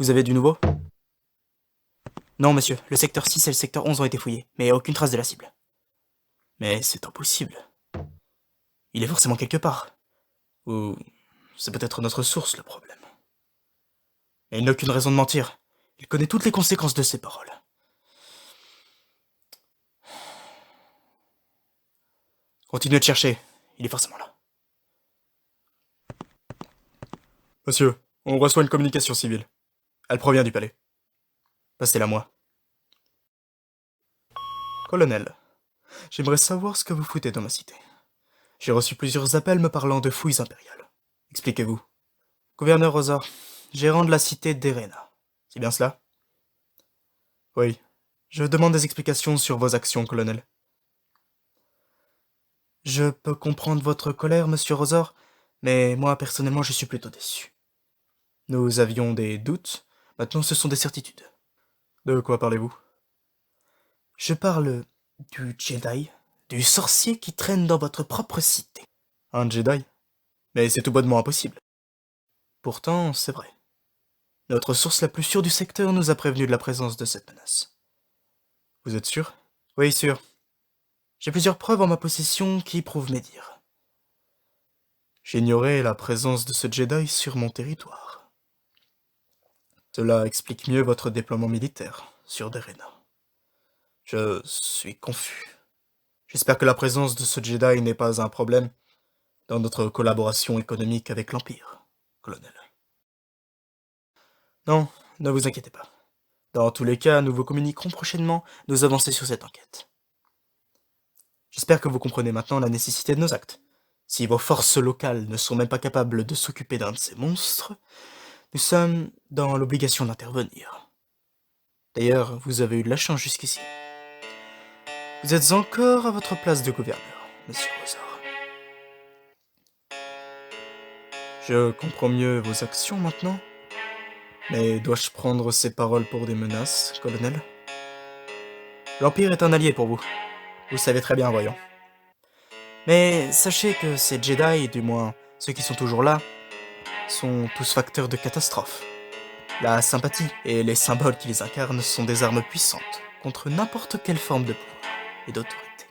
Vous avez du nouveau? Non, monsieur, le secteur 6 et le secteur 11 ont été fouillés, mais aucune trace de la cible. Mais c'est impossible. Il est forcément quelque part. Ou c'est peut-être notre source le problème. Mais il n'a aucune raison de mentir. Il connaît toutes les conséquences de ses paroles. Continuez de chercher, il est forcément là. Monsieur, on reçoit une communication civile. Elle provient du palais. Passez-la moi. Colonel, j'aimerais savoir ce que vous foutez dans ma cité. J'ai reçu plusieurs appels me parlant de fouilles impériales. Expliquez-vous. Gouverneur Rosa, gérant de la cité d'Erena. C'est bien cela? Oui. Je demande des explications sur vos actions, colonel. Je peux comprendre votre colère, monsieur Rosor, mais moi, personnellement, je suis plutôt déçu. Nous avions des doutes, maintenant ce sont des certitudes. De quoi parlez-vous? Je parle du Jedi, du sorcier qui traîne dans votre propre cité. Un Jedi? Mais c'est tout bonnement impossible. Pourtant, c'est vrai. Notre source la plus sûre du secteur nous a prévenu de la présence de cette menace. Vous êtes sûr? Oui, sûr. J'ai plusieurs preuves en ma possession qui prouvent mes dires. J'ignorais la présence de ce Jedi sur mon territoire. Cela explique mieux votre déploiement militaire sur Derena. Je suis confus. J'espère que la présence de ce Jedi n'est pas un problème dans notre collaboration économique avec l'Empire, colonel. Non, ne vous inquiétez pas. Dans tous les cas, nous vous communiquerons prochainement nos avancées sur cette enquête. J'espère que vous comprenez maintenant la nécessité de nos actes. Si vos forces locales ne sont même pas capables de s'occuper d'un de ces monstres, nous sommes dans l'obligation d'intervenir. D'ailleurs, vous avez eu de la chance jusqu'ici. Vous êtes encore à votre place de gouverneur, monsieur Rosor. Je comprends mieux vos actions maintenant. Mais dois-je prendre ces paroles pour des menaces, colonel? L'Empire est un allié pour vous. Vous le savez très bien, voyons. Mais sachez que ces Jedi, du moins ceux qui sont toujours là, sont tous facteurs de catastrophe. La sympathie et les symboles qui les incarnent sont des armes puissantes contre n'importe quelle forme de pouvoir et d'autorité.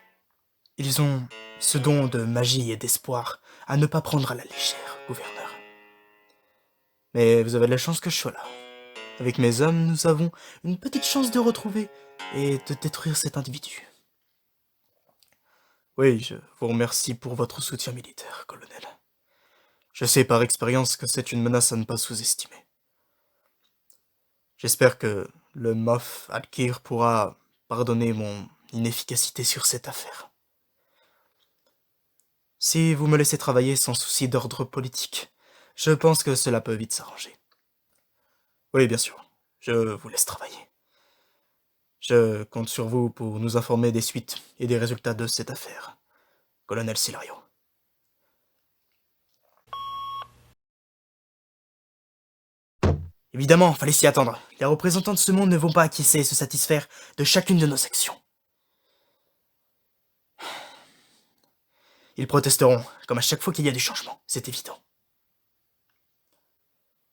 Ils ont ce don de magie et d'espoir à ne pas prendre à la légère, gouverneur. Mais vous avez de la chance que je sois là. Avec mes hommes, nous avons une petite chance de retrouver et de détruire cet individu. Oui, je vous remercie pour votre soutien militaire, colonel. Je sais par expérience que c'est une menace à ne pas sous-estimer. J'espère que le Moff Alkir pourra pardonner mon inefficacité sur cette affaire. Si vous me laissez travailler sans souci d'ordre politique, je pense que cela peut vite s'arranger. Oui, bien sûr, je vous laisse travailler. Je compte sur vous pour nous informer des suites et des résultats de cette affaire, colonel Silario. Évidemment, fallait s'y attendre. Les représentants de ce monde ne vont pas acquiescer et se satisfaire de chacune de nos actions. Ils protesteront, comme à chaque fois qu'il y a du changement, c'est évident.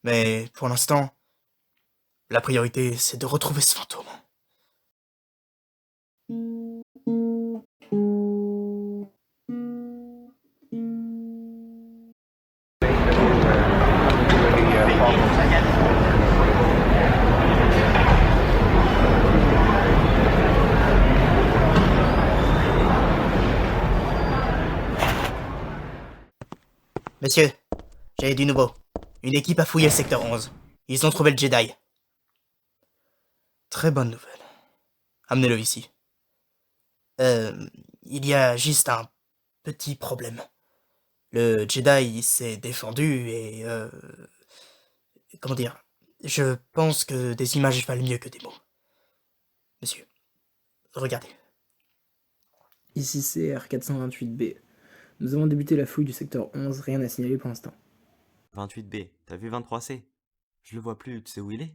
Mais pour l'instant, la priorité, c'est de retrouver ce fantôme. Monsieur, j'ai du nouveau. Une équipe a fouillé le secteur 11. Ils ont trouvé le Jedi. Très bonne nouvelle. Amenez-le ici. Il y a juste un petit problème. Le Jedi s'est défendu et comment dire? Je pense que des images valent mieux que des mots. Monsieur, regardez. Ici c'est R428B. Nous avons débuté la fouille du secteur 11, rien à signaler pour l'instant. 28B, t'as vu 23C? Je le vois plus, tu sais où il est?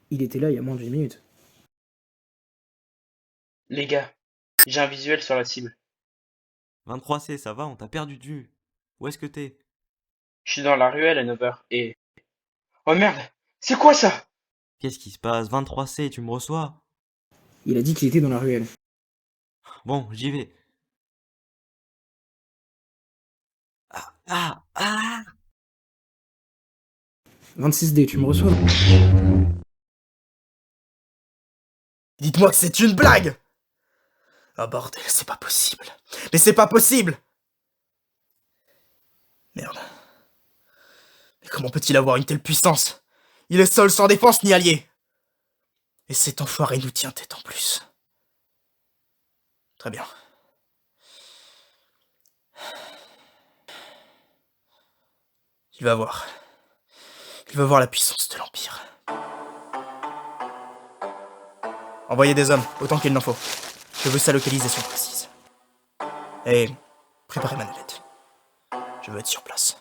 Il était là il y a moins d'une minute. Les gars, j'ai un visuel sur la cible. 23C, ça va, on t'a perdu de vue. Où est-ce que t'es? Je suis dans la ruelle à 9h et... Oh merde! C'est quoi ça? Qu'est-ce qui se passe? 23C, tu me reçois? Il a dit qu'il était dans la ruelle. Bon, j'y vais. Ah, ah, ah! 26D, tu me reçois? Dites-moi que c'est une blague! Oh bordel, c'est pas possible. Mais c'est pas possible! Merde. Mais comment peut-il avoir une telle puissance? Il est seul, sans défense ni allié. Et cet enfoiré nous tient tête en plus. Très bien. Il va voir. Il va voir la puissance de l'Empire. Envoyez des hommes, autant qu'il n'en faut. Je veux sa localisation précise. Et préparez ma navette. Je veux être sur place.